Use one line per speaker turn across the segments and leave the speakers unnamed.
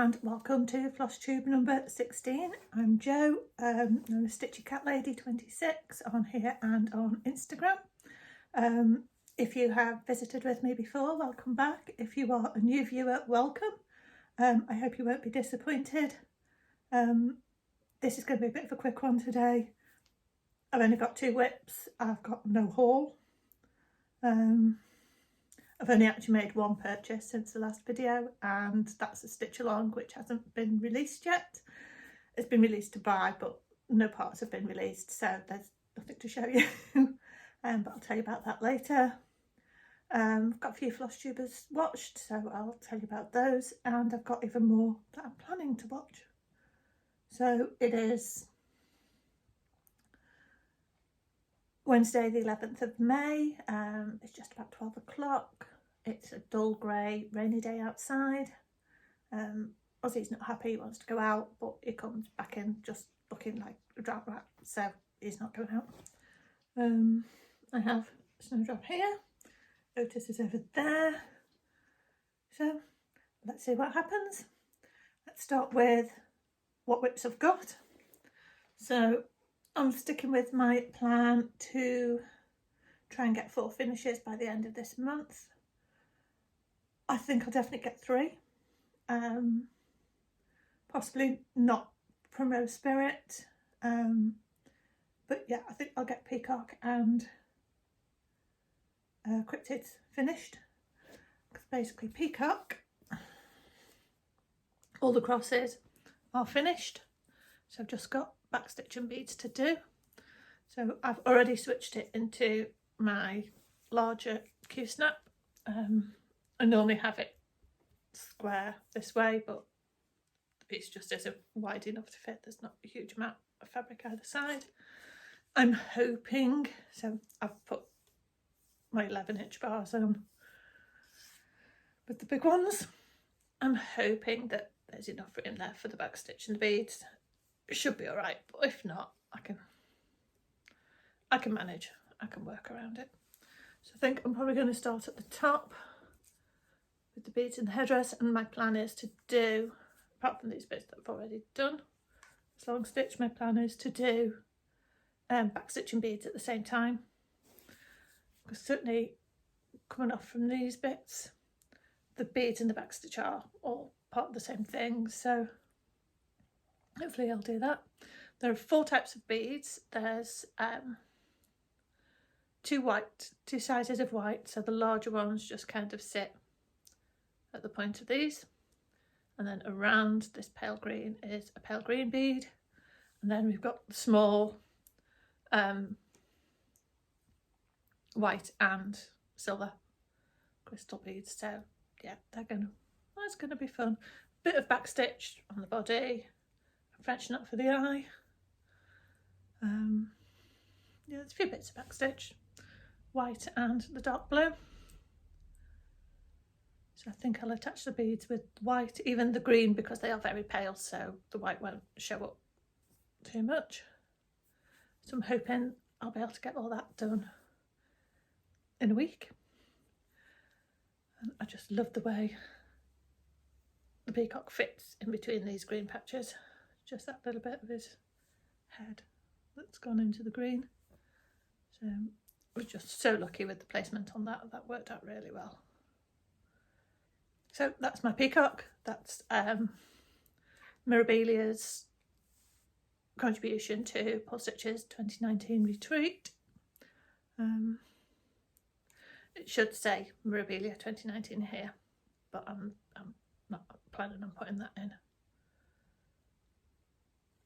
and welcome to Flosstube number 16. I'm Jo, I'm a Stitchy Cat Lady 26 on here and on Instagram. If you have visited with me before, welcome back. If you are a new viewer, welcome. I hope you won't be disappointed. This is going to be a bit of a quick one today. I've only got 2 whips, I've got no haul. I've only actually made 1 purchase since the last video, and that's a stitch along which hasn't been released yet. It's been released to buy, but no parts have been released, so there's nothing to show you. But I'll tell you about that later. I've got a few Flosstubers watched, so I'll tell you about those, and I've got even more that I'm planning to watch. So it is Wednesday the 11th of May, it's just about 12 o'clock. It's a dull grey rainy day outside. Ozzy's not happy, he wants to go out, but he comes back in just looking like a drought rat, so he's not going out. I have Snowdrop here, Otis is over there, so let's see what happens. Let's start with what whips I've got. So I'm sticking with my plan to try and get 4 finishes by the end of this month. I think I'll definitely get 3. Possibly not Primrose Spirit. But yeah, I think I'll get Peacock and Cryptids finished. Because basically Peacock, all the crosses are finished. So I've just got backstitch and beads to do. So I've already switched it into my larger Q-snap. I normally have it square this way, but the piece just isn't wide enough to fit. There's not a huge amount of fabric either side. I'm hoping, so I've put my 11-inch bars on with the big ones. I'm hoping that there's enough room there for the backstitch and the beads. It should be all right, but if not, I can manage. I can work around it. So I think I'm probably going to start at the top with the beads and the headdress, and my plan is to do, apart from these bits that I've already done, this long stitch, my plan is to do backstitch and beads at the same time. Because certainly coming off from these bits, the beads and the backstitch are all part of the same thing, so hopefully I'll do that. There are 4 types of beads. There's 2 sizes of white, so the larger ones just kind of sit at the point of these, and then around this pale green is a pale green bead, and then we've got the small white and silver crystal beads. So yeah, that's gonna be fun. Bit of backstitch on the body, a French knot for the eye. Yeah, there's a few bits of backstitch, white and the dark blue. So I think I'll attach the beads with white, even the green, because they are very pale, so the white won't show up too much. So I'm hoping I'll be able to get all that done in a week. And I just love the way the peacock fits in between these green patches. Just that little bit of his head that's gone into the green. So I was just so lucky with the placement on that. That worked out really well. So that's my peacock. That's Mirabillia's contribution to Paul Stitch's 2019 retreat. It should say Mirabillia 2019 here, but I'm not planning on putting that in.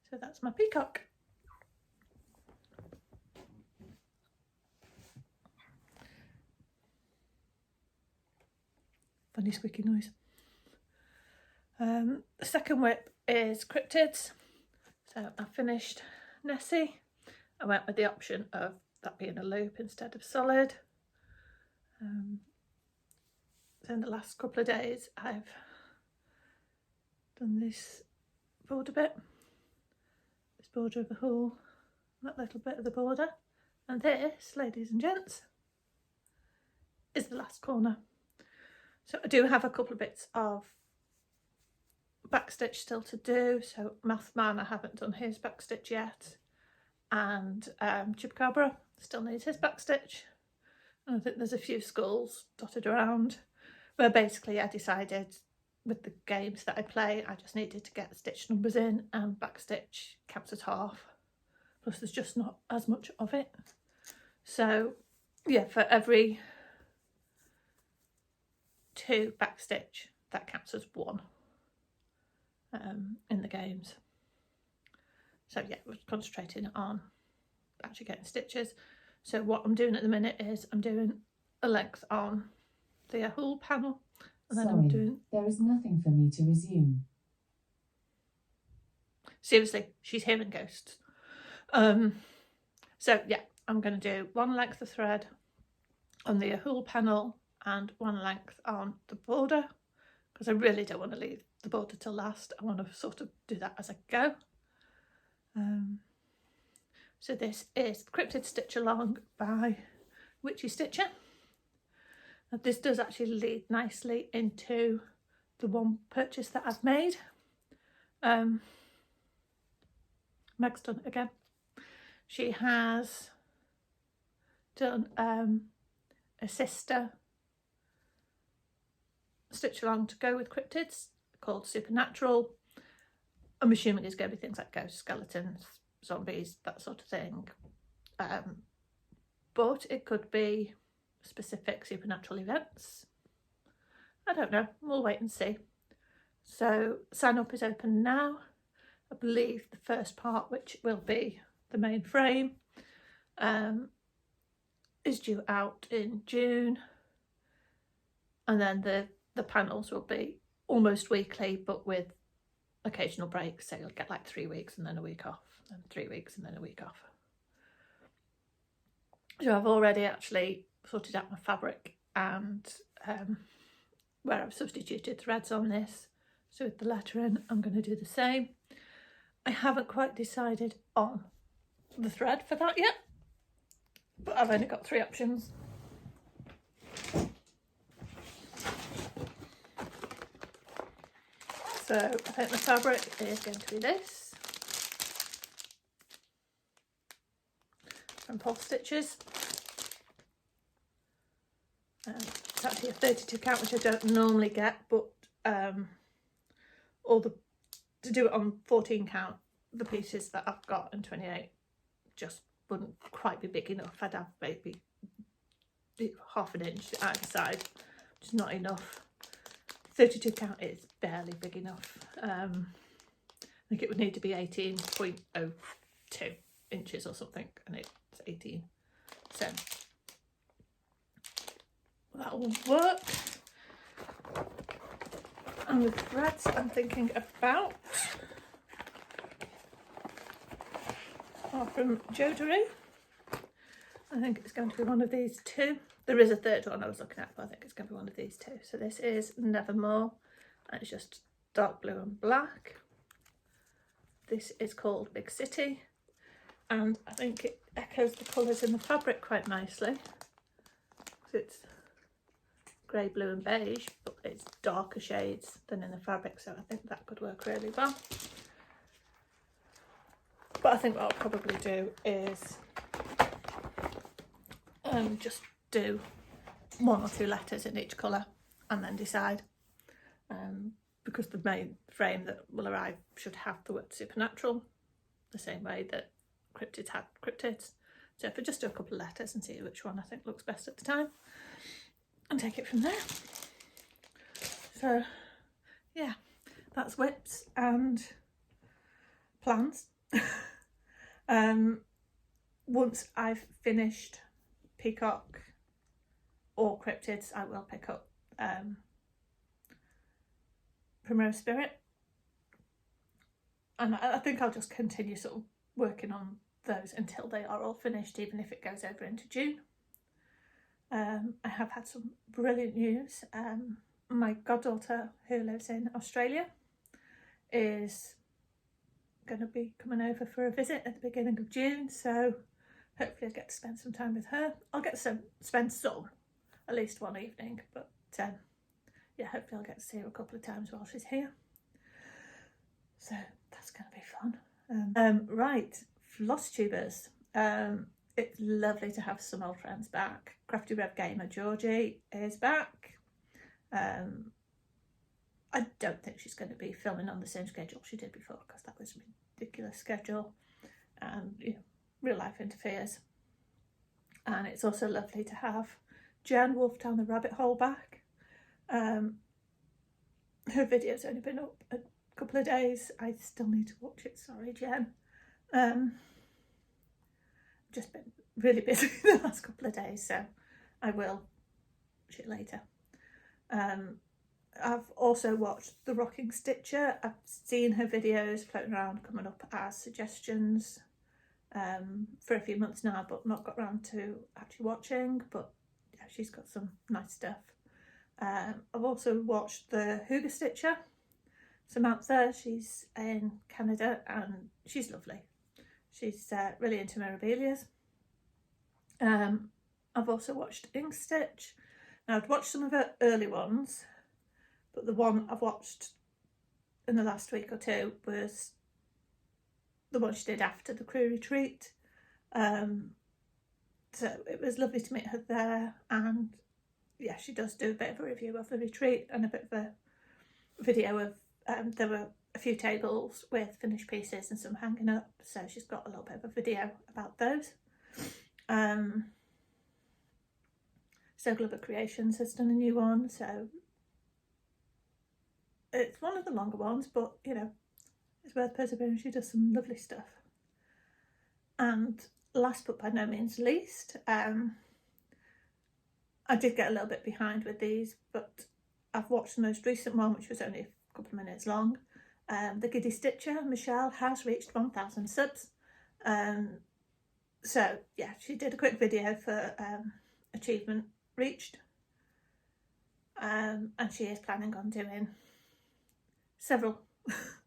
So that's my peacock. Funny squeaky noise. The second whip is Cryptids. So I finished Nessie. I went with the option of that being a loop instead of solid. So in the last couple of days I've done this border bit, this border of the hole, that little bit of the border, and this, ladies and gents, is the last corner. So I do have a couple of bits of backstitch still to do, so Mathman, I haven't done his backstitch yet, and Chupacabra still needs his backstitch. And I think there's a few skulls dotted around, where basically I decided with the games that I play, I just needed to get the stitch numbers in, and backstitch counts as half. Plus there's just not as much of it. So yeah, for every 2 backstitch, that counts as 1 in the games. So yeah, we're concentrating on actually getting stitches. So what I'm doing at the minute is I'm doing a length on the whole panel, and then I'm doing...
There is nothing for me to resume.
Seriously, she's hearing ghosts. So yeah, I'm going to do 1 length of thread on the whole panel and 1 length on the border, because I really don't want to leave the border till last. I want to sort of do that as I go. So this is Cryptid Stitch Along by Witchy Stitcher. Now this does actually lead nicely into the one purchase that I've made. Meg's done it again. She has done a sister stitch along to go with cryptids called Supernatural. I'm assuming it's going to be things like ghosts, skeletons, zombies, that sort of thing. But it could be specific supernatural events. I don't know, we'll wait and see. So sign up is open now. I believe the first part, which will be the main frame, is due out in June, and then the panels will be almost weekly but with occasional breaks, so you'll get like 3 weeks and then a week off, and 3 weeks and then a week off. So I've already actually sorted out my fabric and where I've substituted threads on this. So with the lettering, I'm going to do the same. I haven't quite decided on the thread for that yet, but I've only got 3 options. So I think the fabric is going to be this, from Flosstubers. It's actually a 32 count, which I don't normally get, but to do it on 14 count, the pieces that I've got in 28 just wouldn't quite be big enough. I'd have maybe ½ an inch either side, which is not enough. 32 count is barely big enough. I think it would need to be 18.02 inches or something, and it's 18. So that will work. And with threads, I'm thinking about from Jodery. I think it's going to be one of these 2. There is a third one I was looking at, but I think it's going to be one of these 2. So this is Nevermore, and it's just dark blue and black. This is called Big City, and I think it echoes the colours in the fabric quite nicely. So it's grey, blue and beige, but it's darker shades than in the fabric, so I think that could work really well. But I think what I'll probably do is just do 1 or 2 letters in each colour and then decide, because the main frame that will arrive should have the word Supernatural, the same way that Cryptids had Cryptids. So if I just do a couple of letters and see which one I think looks best at the time, and take it from there. So yeah, that's whips and plans. Once I've finished Peacock or Cryptids, I will pick up Primrose Spirit, and I think I'll just continue sort of working on those until they are all finished, even if it goes over into June. I have had some brilliant news. My goddaughter, who lives in Australia, is going to be coming over for a visit at the beginning of June, so hopefully I'll get to spend some time with her. I'll get to spend some, at least one evening, but yeah, hopefully I'll get to see her a couple of times while she's here. So that's going to be fun. Right, Flosstubers. It's lovely to have some old friends back. Crafty Rev Gamer Georgie is back. I don't think she's going to be filming on the same schedule she did before, because that was a ridiculous schedule, and real life interferes. And it's also lovely to have Jen Wolf Down the Rabbit Hole back. Her video's only been up a couple of days. I still need to watch it, sorry Jen. Just been really busy the last couple of days, so I will watch it later. I've also watched The Rocking Stitcher. I've seen her videos floating around coming up as suggestions for a few months now, but not got around to actually watching, but yeah, she's got some nice stuff. I've also watched The Hygge Stitcher, Samantha. She's in Canada and she's lovely. She's really into Mirabillias. I've also watched Ink Stitch. Now, I'd watched some of her early ones, but the one I've watched in the last week or two was the one she did after the crew retreat. So it was lovely to meet her there, and yeah, she does do a bit of a review of the retreat and a bit of a video of, there were a few tables with finished pieces and some hanging up, so she's got a little bit of a video about those. So Glover Creations has done a new one, so it's one of the longer ones, but you know, it's worth persevering. She does some lovely stuff. And last but by no means least, I did get a little bit behind with these, but I've watched the most recent one, which was only a couple of minutes long. The Giddy Stitcher, Michelle, has reached 1,000 subs. So yeah, she did a quick video for achievement reached, and she is planning on doing several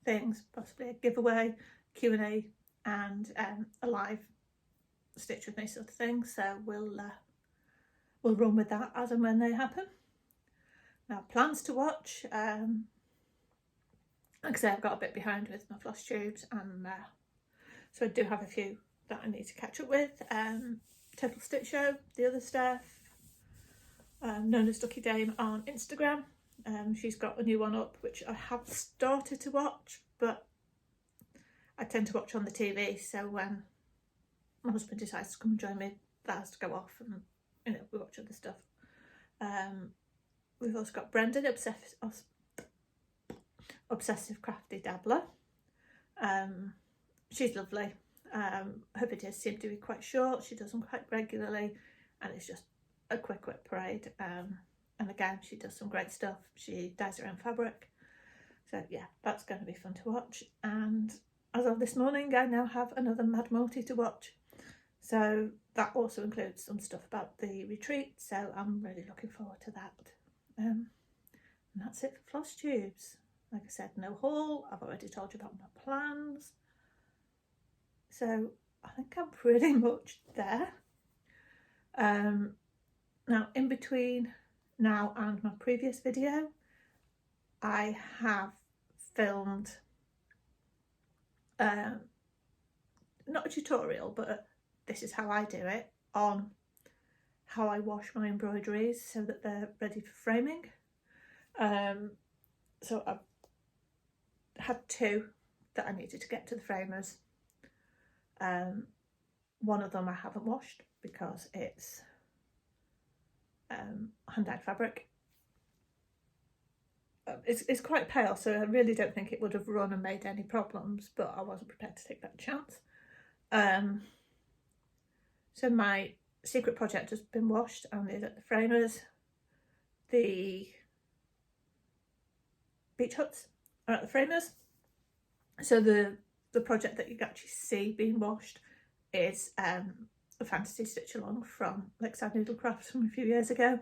things, possibly a giveaway, Q&A, and a live Stitch with Me sort of thing. So we'll run with that as and when they happen. Now, plans to watch. Like I say, I've got a bit behind with my Flosstubes, and so I do have a few that I need to catch up with. Total Stitch Show, the other stuff, known as Ducky Dame on Instagram. She's got a new one up, which I have started to watch, but I tend to watch on the TV, so when my husband decides to come and join me, that has to go off, and you know, we watch other stuff. We've also got Brendan, Obsessive Crafty Dabbler. She's lovely. Her videos seem to be quite short. She does them quite regularly, and it's just a quick parade. And again, she does some great stuff. She dyes her own fabric. So yeah, that's going to be fun to watch. And as of this morning, I now have another Mad Multi to watch. So that also includes some stuff about the retreat. So I'm really looking forward to that. And that's it for Flosstubes. Like I said, no haul. I've already told you about my plans. So I think I'm pretty much there. Now, in between now and my previous video, I have filmed not a tutorial, but this is how I do it, on how I wash my embroideries so that they're ready for framing. So I've had two that I needed to get to the framers. One of them I haven't washed because it's hand-dyed fabric. It's quite pale, so I really don't think it would have run and made any problems, but I wasn't prepared to take that chance. So my secret project has been washed and is at the framers. The beach huts are at the framers. So the project that you can actually see being washed is a fantasy stitch along from Lakeside Needlecraft from a few years ago,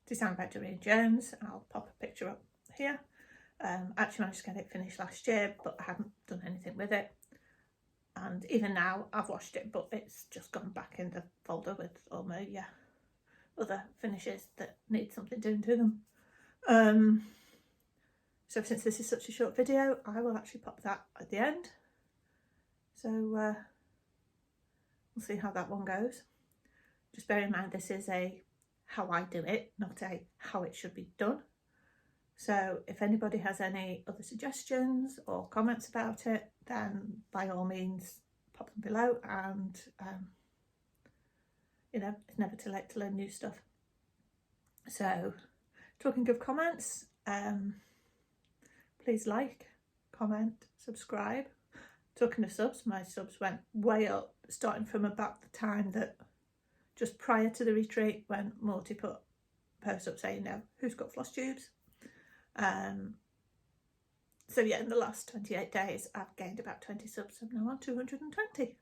designed by Doreen Jones. I'll pop a picture up here. I actually managed to get it finished last year, but I haven't done anything with it. And even now I've washed it, but it's just gone back in the folder with all my other finishes that need something doing to them. So since this is such a short video, I will actually pop that at the end. So we'll see how that one goes. Just bear in mind this is a how I do it, not a how it should be done. So if anybody has any other suggestions or comments about it, then by all means pop them below, and you know, it's never too late to learn new stuff. So talking of comments, please like, comment, subscribe. Talking of subs, my subs went way up, starting from about the time that just prior to the retreat when Morty put posts up saying, "No, who's got Flosstubes?" So yeah, in the last 28 days I've gained about 20 subs. I'm now on 220.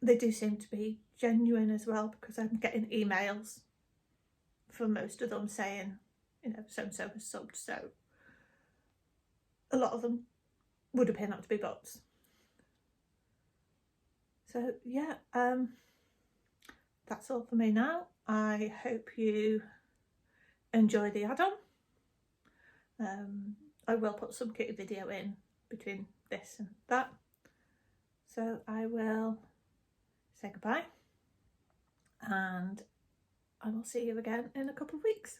They do seem to be genuine as well, because I'm getting emails from most of them saying, you know, so and so has subbed. So a lot of them would appear not to be bots. So yeah, that's all for me now. I hope you enjoy the add-on. I will put some kitty video in between this and that. So I will say goodbye, and I will see you again in a couple of weeks.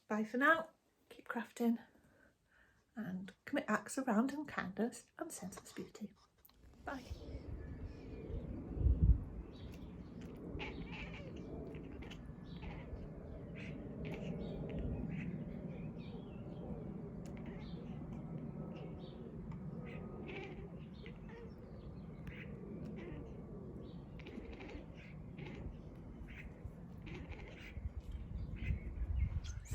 Bye for now. Keep crafting and commit acts of random kindness and senseless beauty. Bye.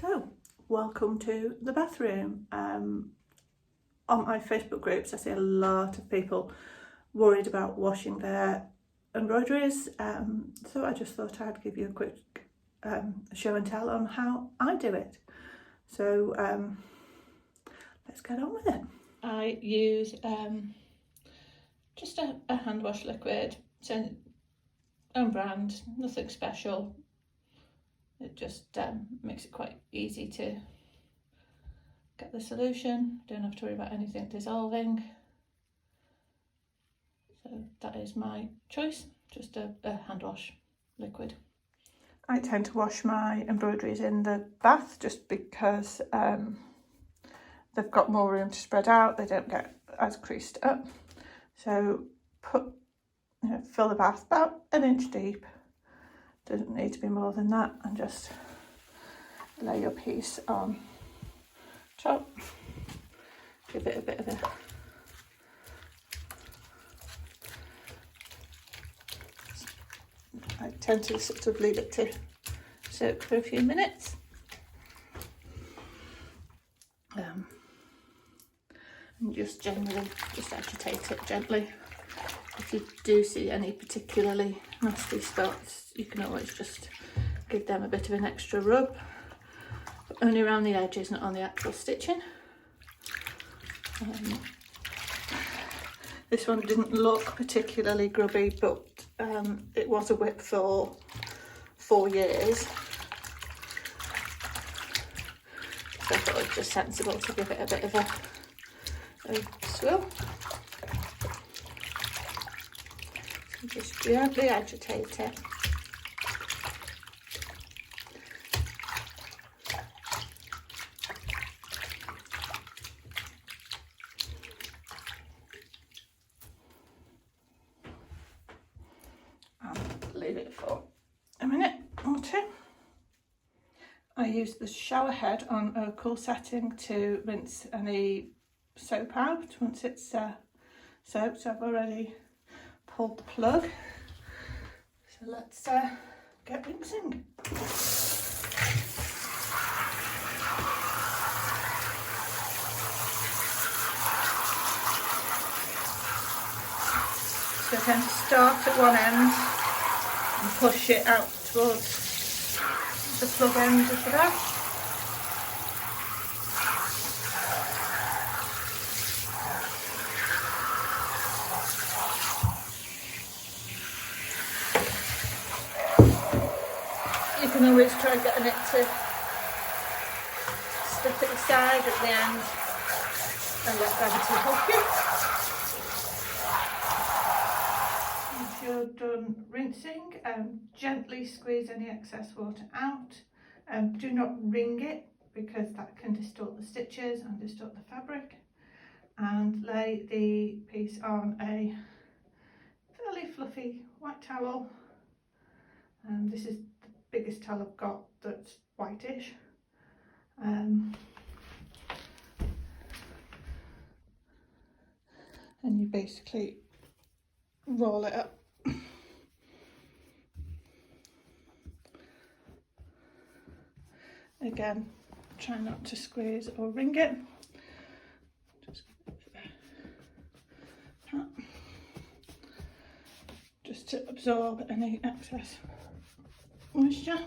So, welcome to the bathroom. On my Facebook groups I see a lot of people worried about washing their embroideries, so I just thought I'd give you a quick show and tell on how I do it. So let's get on with it. I use just a hand wash liquid, so own brand, nothing special. It just makes it quite easy to get the solution. Don't have to worry about anything dissolving. So that is my choice, just a hand wash liquid. I tend to wash my embroideries in the bath just because they've got more room to spread out, they don't get as creased up. So fill the bath about 1 inch deep. Doesn't need to be more than that, and just lay your piece on top. Give it a bit of a I tend to sort of leave it to soak for a few minutes. And just generally just agitate it gently. If you do see any particularly nasty spots, you can always just give them a bit of an extra rub, but only around the edges, not on the actual stitching. This one didn't look particularly grubby, but it was a whip for 4 years, so I thought it was just sensible to give it a bit of a swirl. So just gently agitate it. Leave it for a minute or two. I use the shower head on a cool setting to rinse any soap out once it's soaked. So I've already pulled the plug. So let's get rinsing. So I tend to start at one end and push it out towards the plug end of the bath. You can always try getting it to strip at the side at the end and let gravity help you. Once you're done rinsing, gently squeeze any excess water out. Do not wring it because that can distort the stitches and distort the fabric. And lay the piece on a fairly fluffy white towel. This is the biggest towel I've got that's whitish. And you basically roll it up. Again, try not to squeeze or wring it. Just to absorb any excess moisture.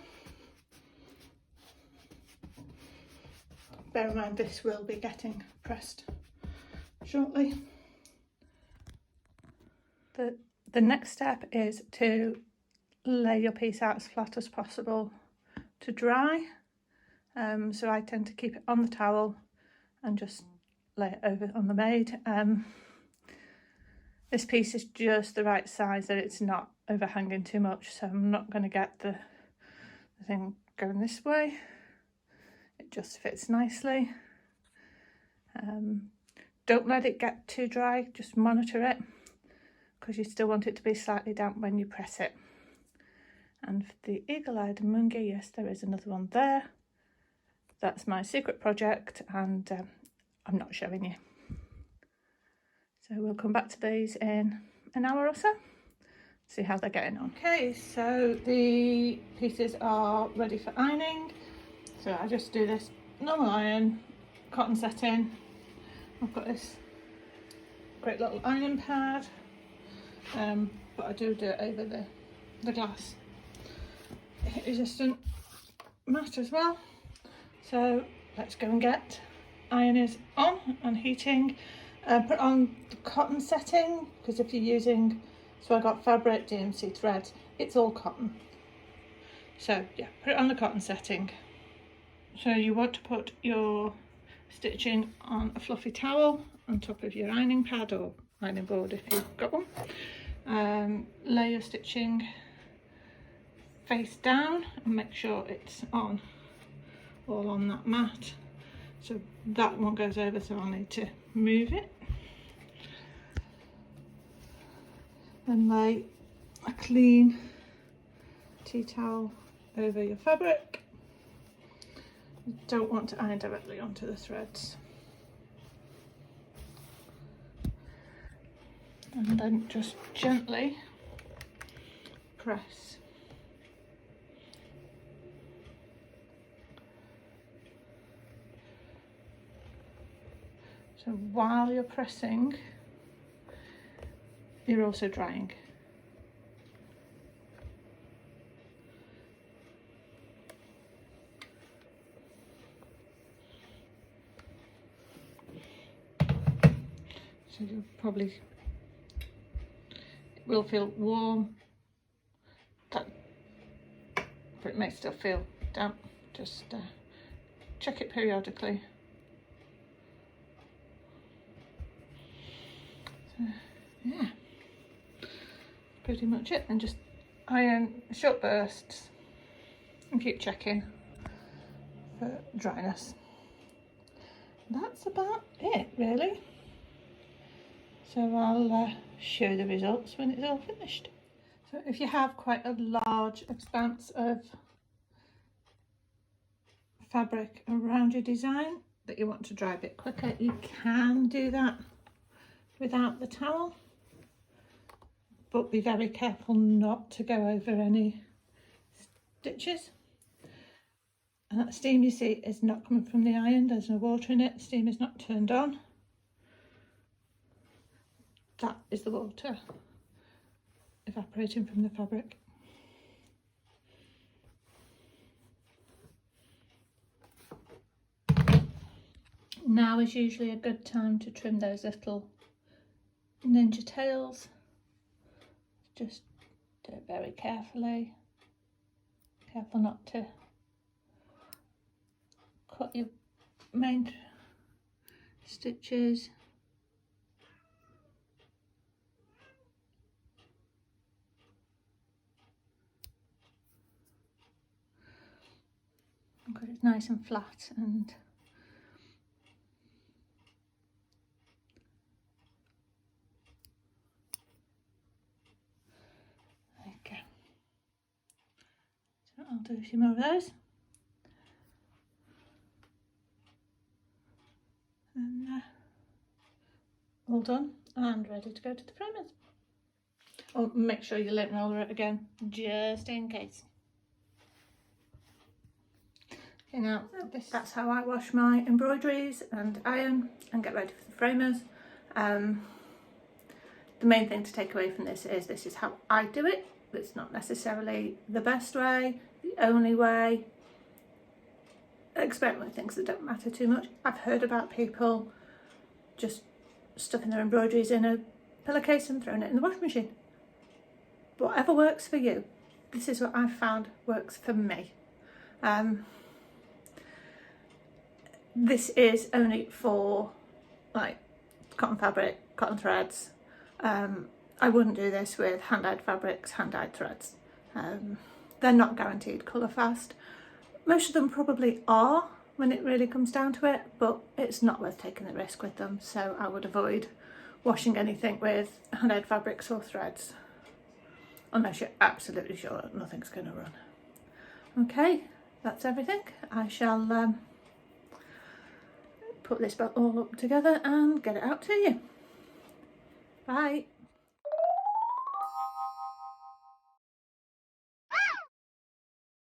Bear in mind this will be getting pressed shortly. The next step is to lay your piece out as flat as possible to dry. So I tend to keep it on the towel and just lay it over on the maid. This piece is just the right size that it's not overhanging too much, so I'm not going to get the thing going this way. It just fits nicely. Don't let it get too dry, just monitor it because you still want it to be slightly damp when you press it. And for the eagle-eyed monkey, yes, there is another one there. That's my secret project and I'm not showing you. So we'll come back to these in an hour or so, see how they're getting on. Okay, so the pieces are ready for ironing. So I just do this normal iron, cotton setting. I've got this great little ironing pad, but I do it over the glass heat resistant mat as well. So let's go and get ironers on and heating. Put on the cotton setting because if you're using, so I got fabric, DMC thread, it's all cotton. So yeah, put it on the cotton setting. So you want to put your stitching on a fluffy towel on top of your ironing pad or ironing board if you've got one. Lay your stitching face down and make sure it's on, all on that mat. So that one goes over, so I'll need to move it. Then lay a clean tea towel over your fabric. You don't want to iron directly onto the threads. And then just gently press. So while you're pressing, you're also drying. So you'll probably, it will feel warm, but it may still feel damp. Just check it periodically. So, yeah, pretty much it. And just iron short bursts and keep checking for dryness. That's about it really. So I'll show the results when it's all finished. So if you have quite a large expanse of fabric around your design that you want to dry a bit quicker, you can do that without the towel, but be very careful not to go over any stitches. And that steam you see is not coming from the iron, there's no water in it, steam is not turned on. That is the water evaporating from the fabric. Now is usually a good time to trim those little ninja tails. Just do it very carefully. Careful not to cut your main stitches. Because it's nice and flat and okay. So I'll do a few more of those. And all done and ready to go to the framers. Oh, make sure you lint roller it again, just in case. Okay, now that's how I wash my embroideries and iron and get ready for the framers. The main thing to take away from this is how I do it. It's not necessarily the best way, the only way. Experiment with things that don't matter too much. I've heard about people just stuffing their embroideries in a pillowcase and throwing it in the washing machine. Whatever works for you. This is what I've found works for me. This is only for like cotton fabric, cotton threads. I wouldn't do this with hand-dyed fabrics, hand-dyed threads. They're not guaranteed colour fast. Most of them probably are when it really comes down to it, but it's not worth taking the risk with them, so I would avoid washing anything with hand-dyed fabrics or threads, unless you're absolutely sure that nothing's going to run. Okay, that's everything. I shall put this all up together and get it out to you. Bye.